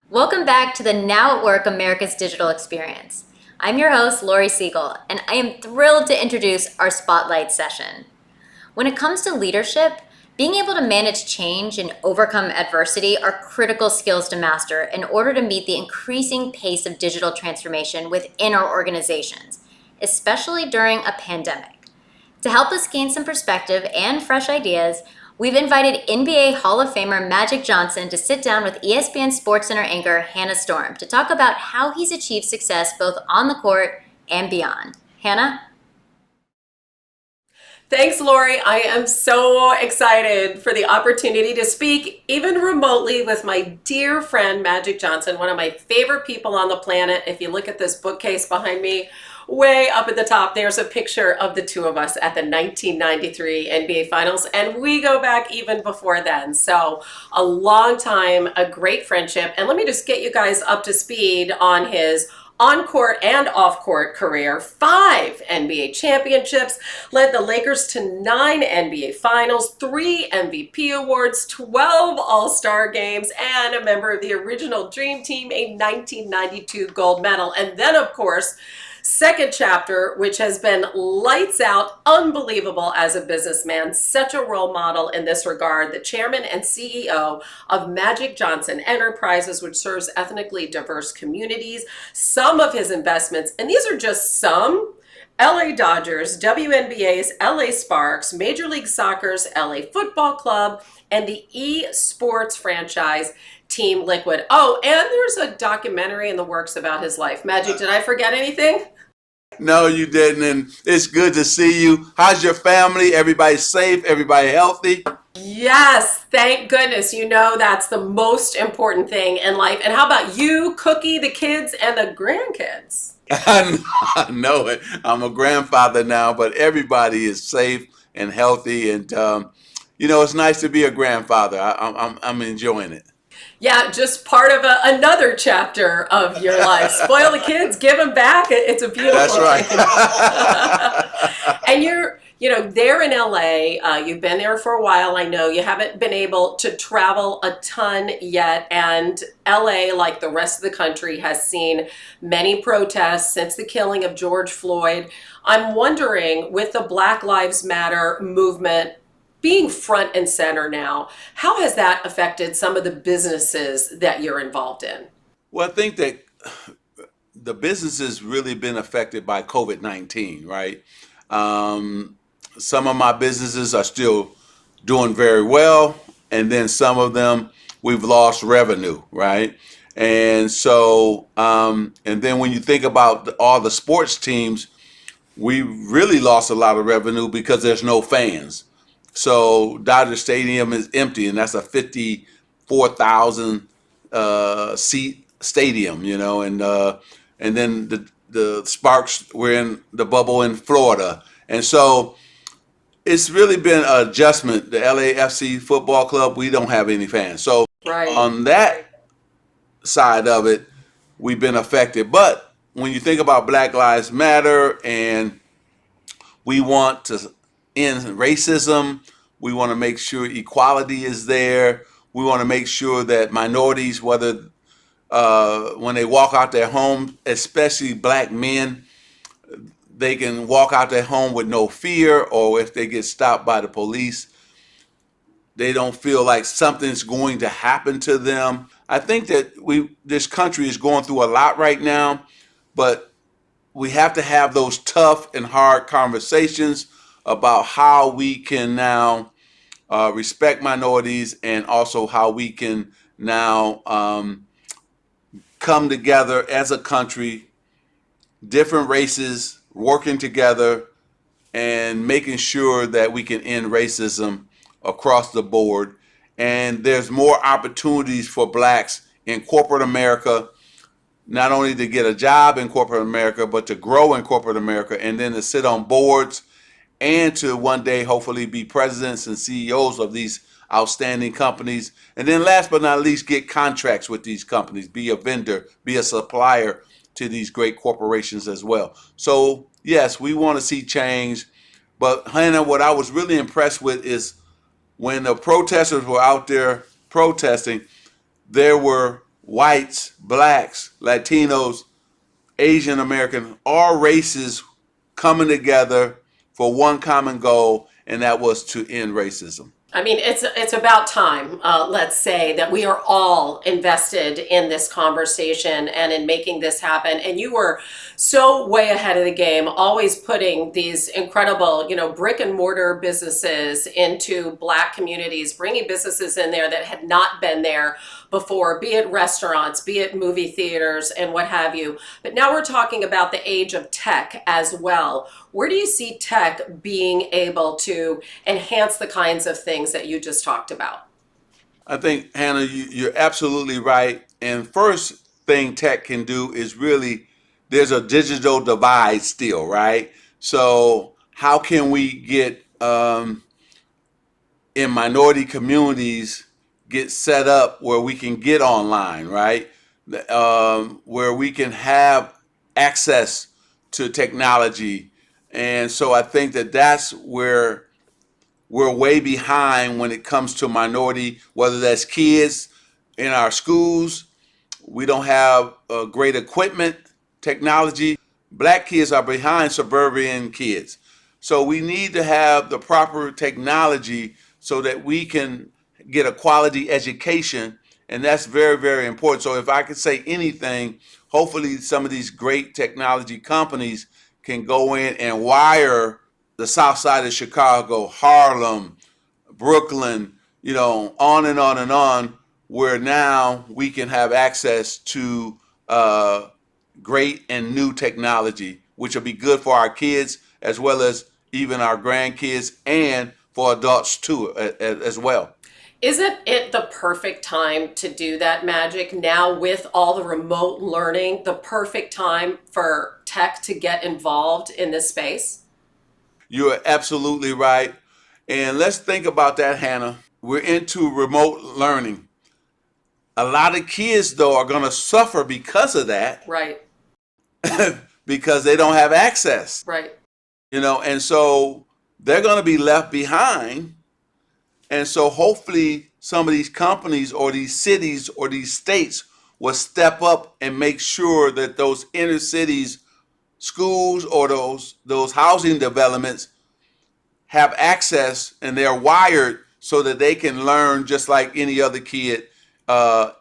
Welcome back to the Now at Work America's Digital Experience. I'm your host, Lori Siegel, and I am thrilled to introduce our Spotlight session. When it comes to leadership, being able to manage change and overcome adversity are critical skills to master in order to meet the increasing pace of digital transformation within our organizations, especially during a pandemic. To help us gain some perspective and fresh ideas, we've invited NBA Hall of Famer Magic Johnson to sit down with ESPN SportsCenter anchor Hannah Storm to talk about how he's achieved success both on the court and beyond. Hannah? Thanks, Lori. I am so excited for the opportunity to speak, even remotely, with my dear friend Magic Johnson, one of my favorite people on the planet. If you look at this bookcase behind me, way up at the top, there's a picture of the two of us at the 1993 NBA Finals, and we go back even before then. So a long time, a great friendship. And let me just get you guys up to speed on his on-court and off-court career. 5 NBA championships, led the Lakers to 9 NBA Finals, 3 MVP awards, 12 All-Star games, and a member of the original Dream Team, a 1992 gold medal. And then, of course, second chapter, which has been lights out, unbelievable as a businessman, such a role model in this regard, the chairman and CEO of Magic Johnson Enterprises, which serves ethnically diverse communities. Some of his investments, and these are just some: LA Dodgers, WNBA's LA Sparks, Major League Soccer's LA Football Club, and the eSports franchise Team Liquid. Oh, and there's a documentary in the works about his life. Magic, did I forget anything? No, you didn't, and it's good to see you. How's your family? Everybody safe? Everybody healthy? Yes, thank goodness. You know that's the most important thing in life. And how about you, Cookie, the kids, and the grandkids? I know it. I'm a grandfather now, but everybody is safe and healthy, and it's nice to be a grandfather. I'm enjoying it. Yeah, just part of another chapter of your life. Spoil the kids, give them back. It's a beautiful That's right. And you're there in LA. You've been there for a while. I know you haven't been able to travel a ton yet. And LA, like the rest of the country, has seen many protests since the killing of George Floyd. I'm wondering, with the Black Lives Matter movement being front and center now, how has that affected some of the businesses that you're involved in? Well, I think that the business has really been affected by COVID-19, right? Some of my businesses are still doing very well, and then some of them we've lost revenue, right? And so, and then when you think about all the sports teams, we really lost a lot of revenue because there's no fans. So Dodger Stadium is empty, and that's a 54,000 seat stadium, and then the Sparks were in the bubble in Florida, and so it's really been an adjustment. The LAFC Football Club, we don't have any fans, so Right. on that side of it, we've been affected. But when you think about Black Lives Matter, and we want to end racism, we want to make sure equality is there. We want to make sure that minorities, whether when they walk out their home, especially black men, they can walk out their home with no fear, or if they get stopped by the police, they don't feel like something's going to happen to them. I think that this country is going through a lot right now, but we have to have those tough and hard conversations about how we can now respect minorities, and also how we can now come together as a country, different races working together and making sure that we can end racism across the board. And there's more opportunities for blacks in corporate America, not only to get a job in corporate America, but to grow in corporate America, and then to sit on boards, and to one day hopefully be presidents and CEOs of these outstanding companies. And then last but not least, get contracts with these companies, be a vendor, be a supplier to these great corporations as well. So yes, we want to see change. But Hannah, what I was really impressed with is when the protesters were out there protesting, there were whites, blacks, Latinos, Asian American, all races coming together for one common goal, and that was to end racism. I mean, it's about time, let's say, that we are all invested in this conversation and in making this happen. And you were so way ahead of the game, always putting these incredible, brick and mortar businesses into Black communities, bringing businesses in there that had not been there before, be it restaurants, be it movie theaters, and what have you. But now we're talking about the age of tech as well. Where do you see tech being able to enhance the kinds of things that you just talked about? I think, Hannah, you're absolutely right. And first thing tech can do is really, there's a digital divide still, right? So how can we get in minority communities get set up where we can get online, right? Where we can have access to technology. And so I think that that's where we're way behind when it comes to minority, whether that's kids in our schools. We don't have great equipment, technology. Black kids are behind suburban kids. So we need to have the proper technology so that we can get a quality education. And that's very, very important. So if I could say anything, hopefully some of these great technology companies can go in and wire the south side of Chicago, Harlem, Brooklyn, on and on and on, where now we can have access to great and new technology, which will be good for our kids as well as even our grandkids and for adults too, as well. Isn't it the perfect time to do that, Magic? Now, with all the remote learning, the perfect time for tech to get involved in this space? You're absolutely right. And let's think about that, Hannah. We're into remote learning. A lot of kids, though, are going to suffer because of that, Right, because they don't have access, right. and so they're going to be left behind. And so hopefully some of these companies or these cities or these states will step up and make sure that those inner cities schools or those housing developments have access and they're wired so that they can learn just like any other kid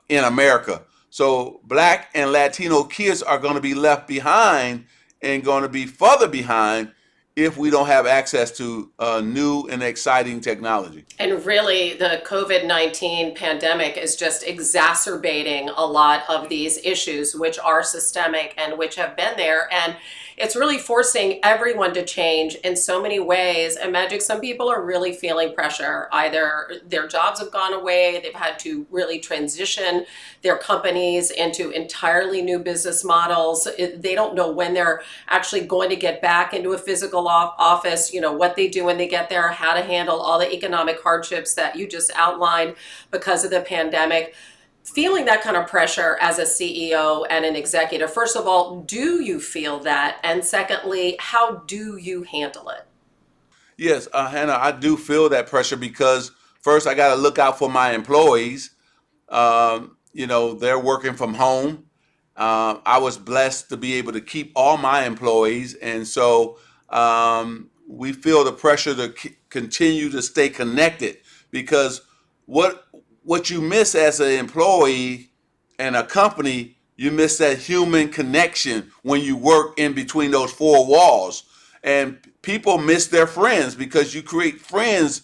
in America. So Black and Latino kids are going to be left behind and going to be further behind if we don't have access to new and exciting technology. And really, the COVID-19 pandemic is just exacerbating a lot of these issues, which are systemic and which have been there. And it's really forcing everyone to change in so many ways. And Magic, some people are really feeling pressure. Either their jobs have gone away, they've had to really transition their companies into entirely new business models. They don't know when they're actually going to get back into a physical office, what they do when they get there, how to handle all the economic hardships that you just outlined because of the pandemic. Feeling that kind of pressure as a CEO and an executive, first of all, do you feel that? And secondly, how do you handle it? Yes, Hannah, I do feel that pressure because first I got to look out for my employees. They're working from home. I was blessed to be able to keep all my employees, and so we feel the pressure to continue to stay connected because what you miss as an employee and a company, you miss that human connection when you work in between those four walls, and people miss their friends because you create friends,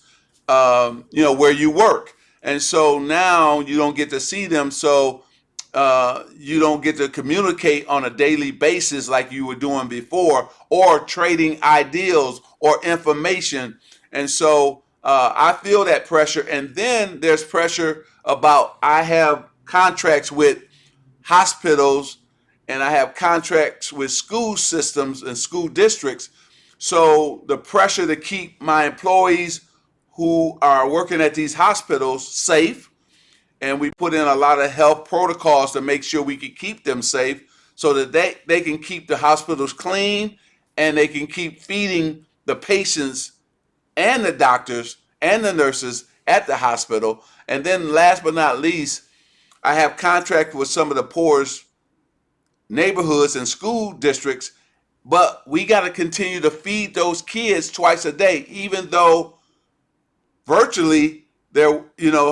where you work, and so now you don't get to see them, so you don't get to communicate on a daily basis like you were doing before, or trading ideals or information. And so I feel that pressure. And then there's pressure about I have contracts with hospitals and I have contracts with school systems and school districts. So the pressure to keep my employees who are working at these hospitals safe, and we put in a lot of health protocols to make sure we can keep them safe so that they can keep the hospitals clean and they can keep feeding the patients and the doctors and the nurses at the hospital. And then last but not least, I have contract with some of the poorest neighborhoods and school districts, but we got to continue to feed those kids twice a day, even though virtually they're,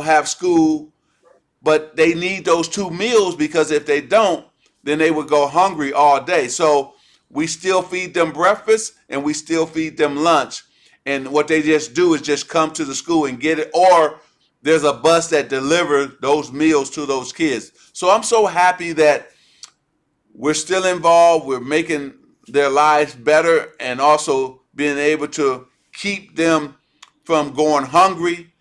have school, but they need those 2 meals, because if they don't, then they would go hungry all day. So we still feed them breakfast and we still feed them lunch. And what they just do is just come to the school and get it, or there's a bus that delivers those meals to those kids. So I'm so happy that we're still involved. We're making their lives better and also being able to keep them from going hungry,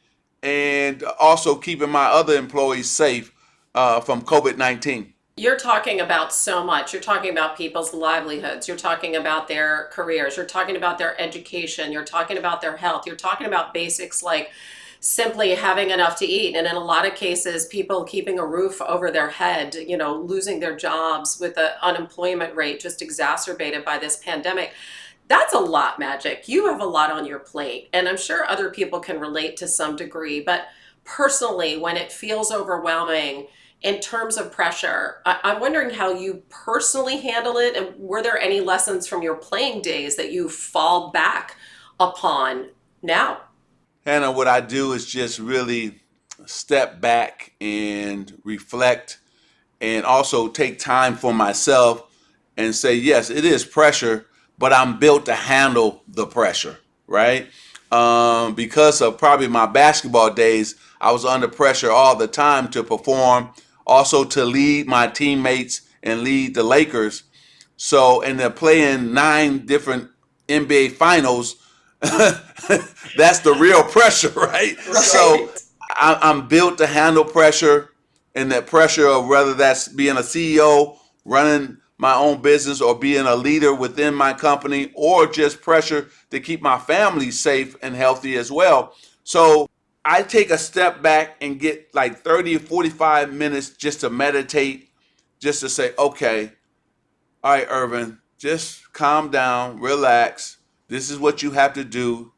and also keeping my other employees safe from COVID-19. You're talking about so much. You're talking about people's livelihoods. You're talking about their careers. You're talking about their education. You're talking about their health. You're talking about basics like simply having enough to eat. And in a lot of cases, people keeping a roof over their head, losing their jobs with the unemployment rate just exacerbated by this pandemic. That's a lot, Magic. You have a lot on your plate. And I'm sure other people can relate to some degree. But personally, when it feels overwhelming, in terms of pressure, I'm wondering how you personally handle it, and were there any lessons from your playing days that you fall back upon now? Hannah, what I do is just really step back and reflect, and also take time for myself and say, yes, it is pressure, but I'm built to handle the pressure, right? Because of probably my basketball days, I was under pressure all the time to perform, also to lead my teammates and lead the Lakers. So, and they're playing 9 different NBA finals. That's the real pressure, right? So Right. I'm built to handle pressure, and that pressure of whether that's being a CEO, running my own business, or being a leader within my company, or just pressure to keep my family safe and healthy as well. So I take a step back and get like 30 or 45 minutes just to meditate, just to say, okay, all right, Irvin, just calm down, relax. This is what you have to do.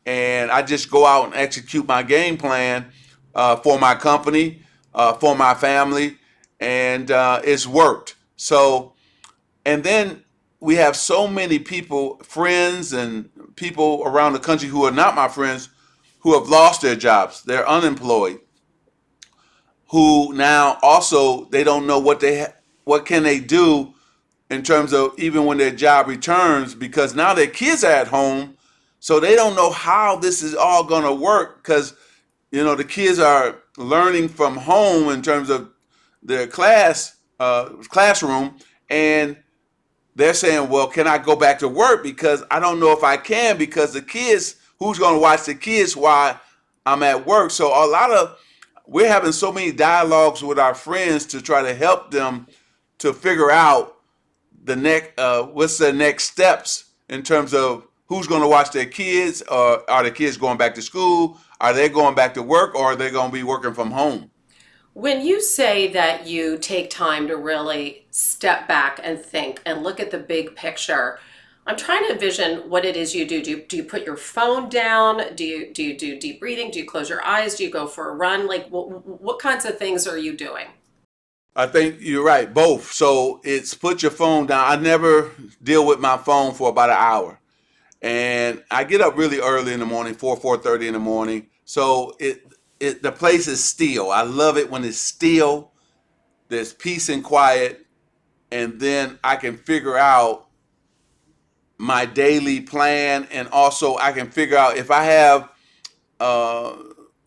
And I just go out and execute my game plan for my company, for my family, and it's worked. So, and then we have so many people, friends and people around the country who are not my friends, who have lost their jobs. They're unemployed, who now also they don't know what can they do in terms of even when their job returns, because now their kids are at home, so they don't know how this is all going to work, because the kids are learning from home in terms of their classroom, and they're saying, well, can I go back to work, because I don't know if I can, because the kids, who's going to watch the kids while I'm at work? So we're having so many dialogues with our friends to try to help them to figure out what's the next steps in terms of who's going to watch their kids, or are the kids going back to school, are they going back to work, or are they going to be working from home? When you say that you take time to really step back and think and look at the big picture, I'm trying to envision what it is you do. Do you put your phone down? Do you do deep breathing? Do you close your eyes? Do you go for a run? Like what kinds of things are you doing? I think you're right, both. So it's put your phone down. I never deal with my phone for about an hour. And I get up really early in the morning, 4:30 in the morning. So the place is still. I love it when it's still. There's peace and quiet, and then I can figure out my daily plan, and also I can figure out if I have uh,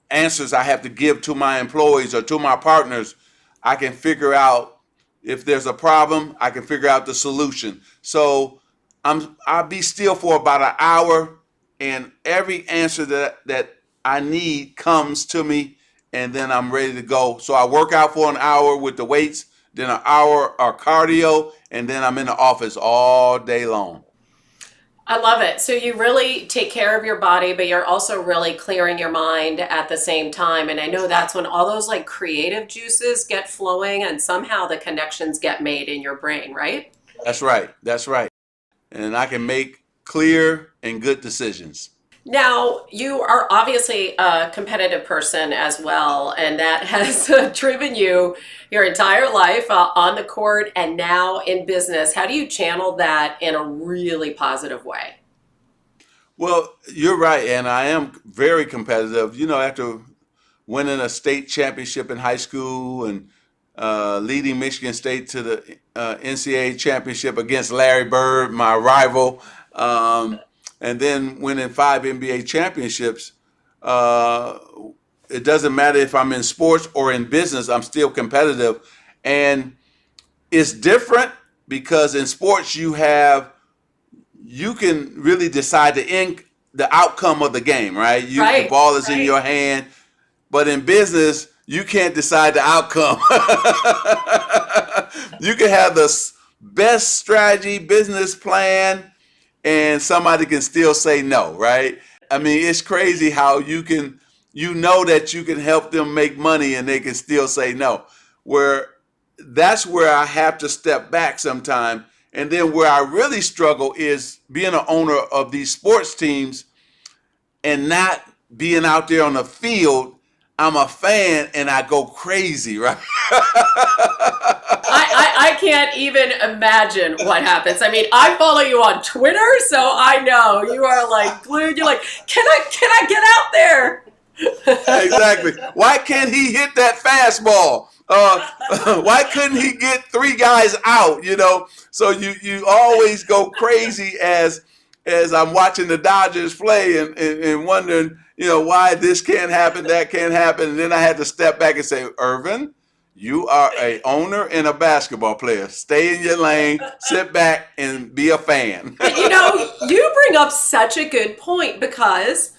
answers I have to give to my employees or to my partners. I can figure out if there's a problem. I can figure out the solution. So I'll be still for about an hour, and every answer that I need comes to me, and then I'm ready to go. So I work out for an hour with the weights, then an hour of cardio, and then I'm in the office all day long. I love it. So you really take care of your body, but you're also really clearing your mind at the same time. And I know that's when all those like creative juices get flowing and somehow the connections get made in your brain, right? That's right. That's right. And I can make clear and good decisions. Now, you are obviously a competitive person as well, and that has driven you your entire life on the court and now in business. How do you channel that in a really positive way? Well, you're right, and I am very competitive. After winning a state championship in high school and leading Michigan State to the NCAA championship against Larry Bird, my rival, and then winning 5 NBA championships. Uh, it doesn't matter if I'm in sports or in business, I'm still competitive. And it's different because in sports you can really decide the outcome of the game, right? The Right, ball is in right. your hand, but in business, you can't decide the outcome. You can have the best strategy, business plan, and somebody can still say no, right? I mean, it's crazy how you know that you can help them make money and they can still say no. Where that's where I have to step back sometime. And then where I really struggle is being an owner of these sports teams and not being out there on the field. I'm a fan and I go crazy, right? I can't even imagine what happens. I mean, I follow you on Twitter, so I know you are like glued. You're like, can I get out there? Exactly. Why can't he hit that fastball? Why couldn't he get 3 guys out? So you always go crazy as I'm watching the Dodgers play and wondering, why this can't happen, that can't happen. And then I had to step back and say, Irvin, you are a owner and a basketball player. Stay in your lane, sit back, and be a fan. But you bring up such a good point because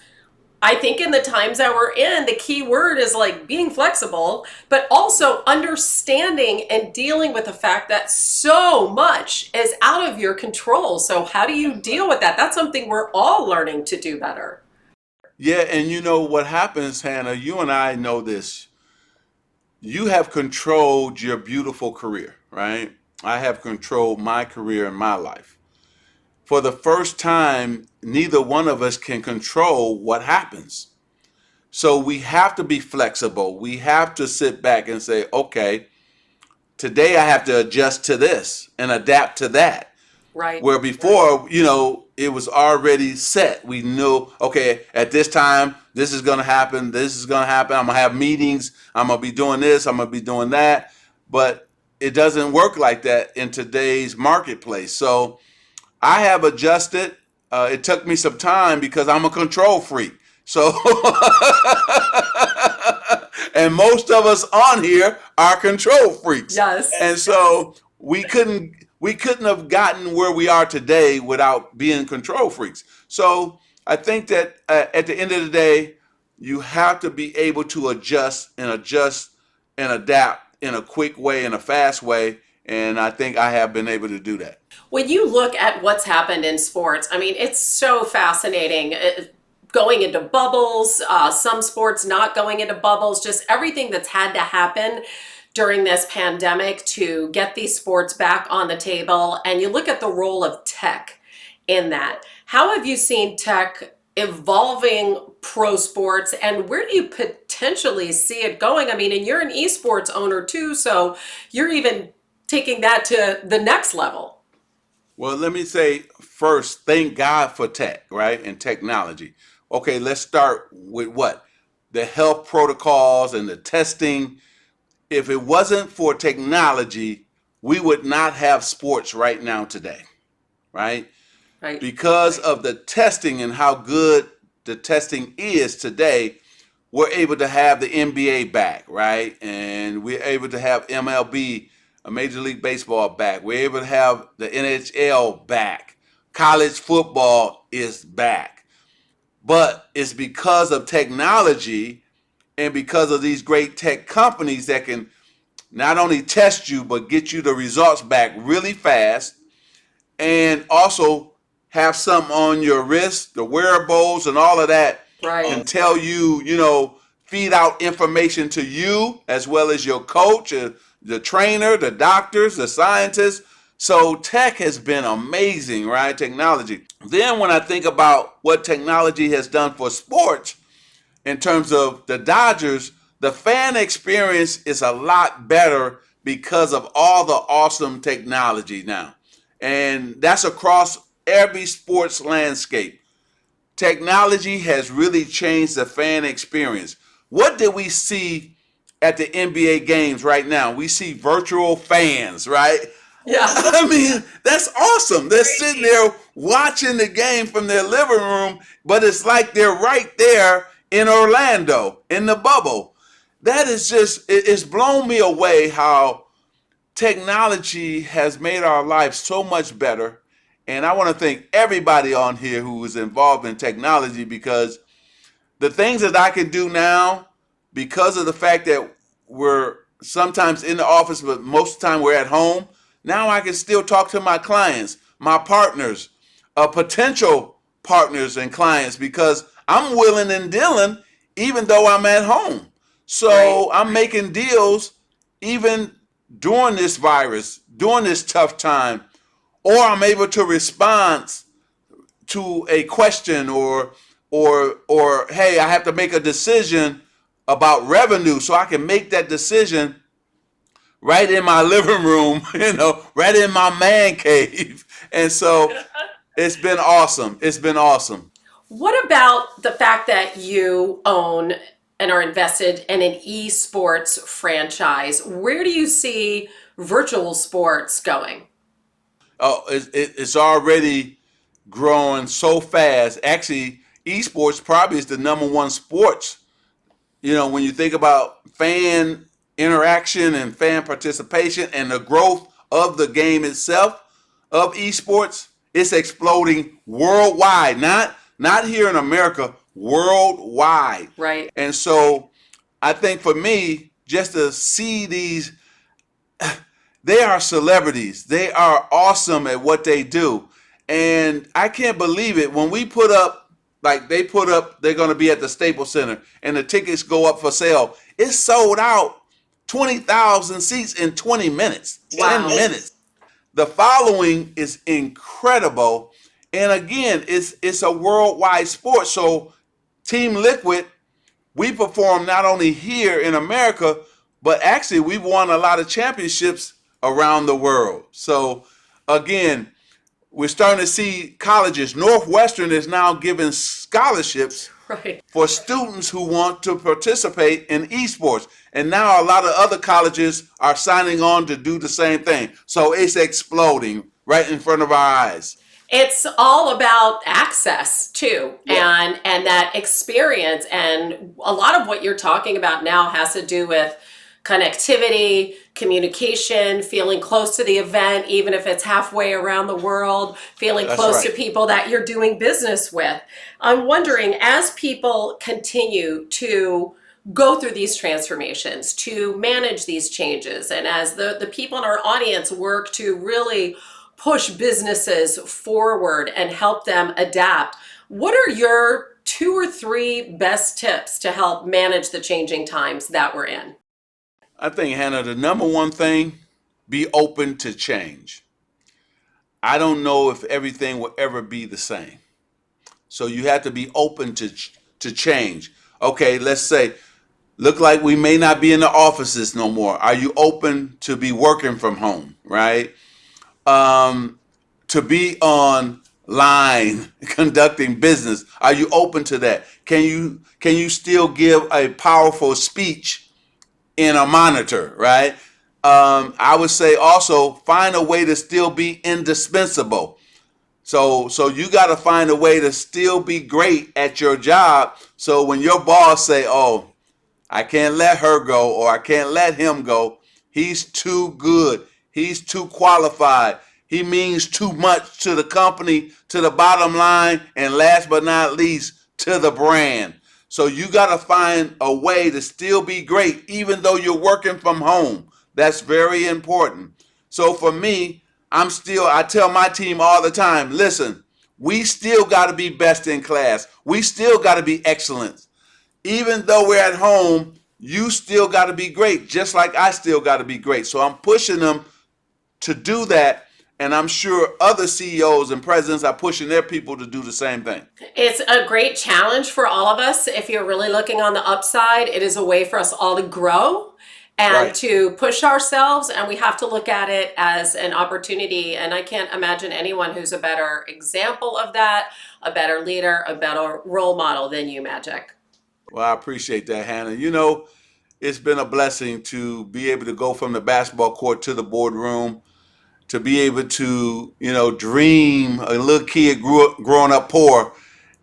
I think in the times that we're in, the key word is like being flexible, but also understanding and dealing with the fact that so much is out of your control. So, how do you deal with that? That's something we're all learning to do better. Yeah, and you know what happens, Hannah? You and I know this. You have controlled your beautiful career, right? I have controlled my career and my life. For the first time, neither one of us can control what happens. So we have to be flexible. We have to sit back and say, okay, today I have to adjust to this and adapt to that. Right. Where before, it was already set. We knew, okay, at this time, this is going to happen. This is going to happen. I'm going to have meetings. I'm going to be doing this. I'm going to be doing that. But it doesn't work like that in today's marketplace. So I have adjusted. It took me some time because I'm a control freak. So, and most of us on here are control freaks. Yes. And so we couldn't have gotten where we are today without being control freaks. So I think that at the end of the day, you have to be able to adjust and adapt in a quick way, in a fast way. And I think I have been able to do that. When you look at what's happened in sports, I mean, it's so fascinating. Going into bubbles, some sports not going into bubbles, just everything that's had to happen during this pandemic to get these sports back on the table. And you look at the role of tech in that. How have you seen tech evolving pro sports and where do you potentially see it going? I mean, and you're an esports owner too, so you're even taking that to the next level. Well, let me say first, thank God for tech, right? And technology. Okay, let's start with what? The health protocols and the testing. If it wasn't for technology, we would not have sports right now today, right? Right. Because of the testing and how good the testing is today, we're able to have the NBA back, right? And we're able to have MLB, a Major League Baseball back. We're able to have the NHL back. College football is back. But it's because of technology and because of these great tech companies that can not only test you, but get you the results back really fast and also have something on your wrist, the wearables and all of that can Right. tell you, feed out information to you as well as your coach, the trainer, the doctors, the scientists. So tech has been amazing, right? Technology. Then when I think about what technology has done for sports, in terms of the Dodgers, the fan experience is a lot better because of all the awesome technology now. And that's across every sports landscape. Technology has really changed the fan experience. What did we see at the NBA games right now? We see virtual fans, right? Yeah. I mean, that's awesome. They're sitting there watching the game from their living room, but it's like they're right there in Orlando in the bubble. That is just, it's blown me away how technology has made our life so much better. And I want to thank everybody on here who is involved in technology, because the things that I can do now, because of the fact that we're sometimes in the office, but most of the time we're at home, now I can still talk to my clients, my partners, potential partners and clients, because I'm willing and dealing even though I'm at home. So I'm making deals even during this virus, during this tough time, or I'm able to respond to a question, or hey, I have to make a decision about revenue, so I can make that decision right in my living room, right in my man cave. And so it's been awesome. It's been awesome. What about the fact that you own and are invested in an esports franchise? Where do you see virtual sports going? Oh, it's already growing so fast. Actually, esports probably is the number one sports. When you think about fan interaction and fan participation and the growth of the game itself, of esports, it's exploding worldwide. Not here in America, worldwide. Right. And so I think for me, just to see these, they are celebrities. They are awesome at what they do. And I can't believe it. When we put up, like they put up, they're going to be at the Staples Center and the tickets go up for sale. It's sold out 20,000 seats in 20 minutes, Wow. 10 minutes. The following is incredible. And again, it's a worldwide sport. So Team Liquid, we perform not only here in America, but actually we've won a lot of championships around the world. So again, we're starting to see colleges. Northwestern is now giving scholarships Right. for students who want to participate in esports. And now a lot of other colleges are signing on to do the same thing. So it's exploding right in front of our eyes. It's all about access too, Yeah. and that experience. And a lot of what you're talking about now has to do with connectivity, communication, feeling close to the event, even if it's halfway around the world, feeling That's close to right. people that you're doing business with. I'm wondering, as people continue to go through these transformations, to manage these changes, and as the people in our audience work to really push businesses forward and help them adapt, what are your 2 or 3 best tips to help manage the changing times that we're in? I think, Hannah, the number one thing, be open to change. I don't know if everything will ever be the same. So you have to be open to change. Okay, let's say, look like we may not be in the offices no more. Are you open to be working from home, right? To be online conducting business. Are you open to that? Can you still give a powerful speech in a monitor, right? I would say also find a way to still be indispensable. So you got to find a way to still be great at your job. So when your boss say, "Oh, I can't let her go," or "I can't let him go. He's too good. He's too qualified. He means too much to the company, to the bottom line, and last but not least, to the brand." So you got to find a way to still be great, even though you're working from home. That's very important. So for me, I tell my team all the time, listen, we still got to be best in class. We still got to be excellent. Even though we're at home, you still got to be great, just like I still got to be great. So I'm pushing them to do that. And I'm sure other CEOs and presidents are pushing their people to do the same thing. It's a great challenge for all of us. If you're really looking on the upside, it is a way for us all to grow and Right. to push ourselves. And we have to look at it as an opportunity. And I can't imagine anyone who's a better example of that, a better leader, a better role model than you, Magic. Well, I appreciate that, Hannah. You know, it's been a blessing to be able to go from the basketball court to the boardroom, to be able to, you know, dream. A little kid growing up poor,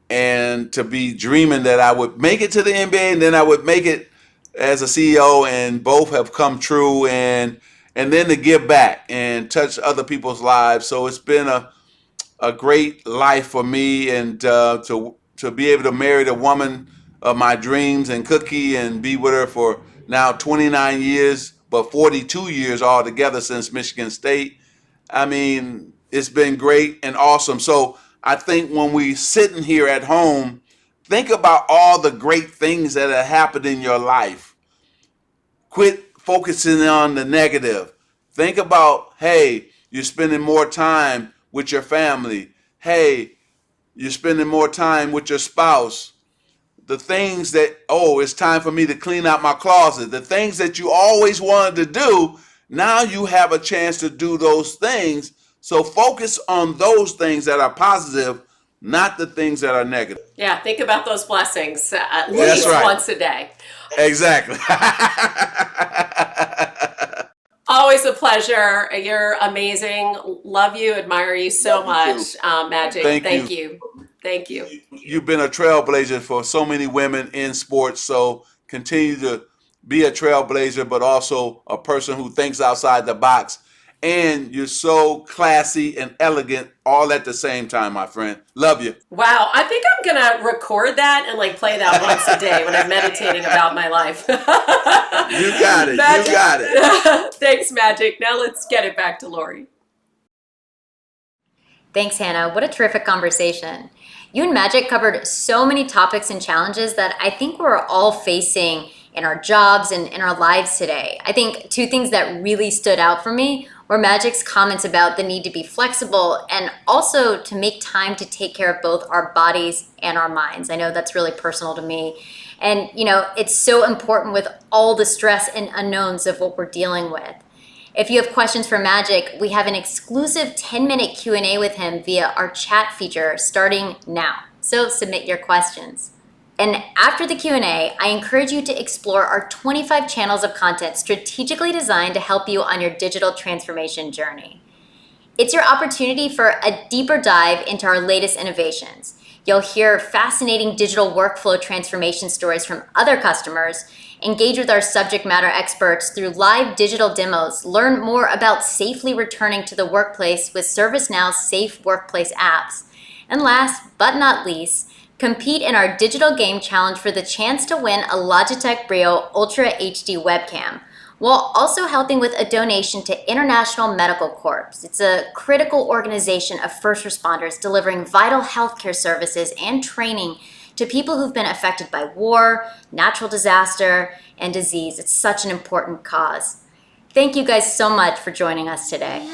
and to be dreaming that I would make it to the NBA and then I would make it as a CEO, and both have come true. And then to give back and touch other people's lives. So it's been a great life for me, and to be able to marry the woman of my dreams and Cookie and be with her for now 29 years, but 42 years altogether since Michigan State. I mean, it's been great and awesome. So I think when we sitting here at home, think about all the great things that have happened in your life. Quit focusing on the negative. Think about, hey, you're spending more time with your family. Hey, you're spending more time with your spouse. The things that, oh, it's time for me to clean out my closet. The things that you always wanted to do, now you have a chance to do those things. So focus on those things that are positive, not the things that are negative. Yeah, think about those blessings at That's least right. once a day. Exactly. Always a pleasure. You're amazing. Love you, admire you so Love you much, too. Magic. Thank you. Thank you. You've been a trailblazer for so many women in sports. So continue to be a trailblazer, but also a person who thinks outside the box. And you're so classy and elegant all at the same time, my friend. Love you. Wow, I think I'm gonna record that and like play that once a day when I'm meditating about my life. You got it. Magic. You got it. Thanks, Magic. Now let's get it back to Lori. Thanks, Hannah. What a terrific conversation. You and Magic covered so many topics and challenges that I think we're all facing in our jobs and in our lives today. I think two things that really stood out for me were Magic's comments about the need to be flexible and also to make time to take care of both our bodies and our minds. I know that's really personal to me. And, you know, it's so important with all the stress and unknowns of what we're dealing with. If you have questions for Magic, we have an exclusive 10-minute Q&A with him via our chat feature starting now. So submit your questions. And after the Q&A, I encourage you to explore our 25 channels of content strategically designed to help you on your digital transformation journey. It's your opportunity for a deeper dive into our latest innovations. You'll hear fascinating digital workflow transformation stories from other customers, engage with our subject matter experts through live digital demos, learn more about safely returning to the workplace with ServiceNow's safe workplace apps, and last but not least, compete in our digital game challenge for the chance to win a Logitech Brio Ultra HD webcam, while also helping with a donation to International Medical Corps. It's a critical organization of first responders delivering vital healthcare services and training to people who've been affected by war, natural disaster, and disease. It's such an important cause. Thank you guys so much for joining us today.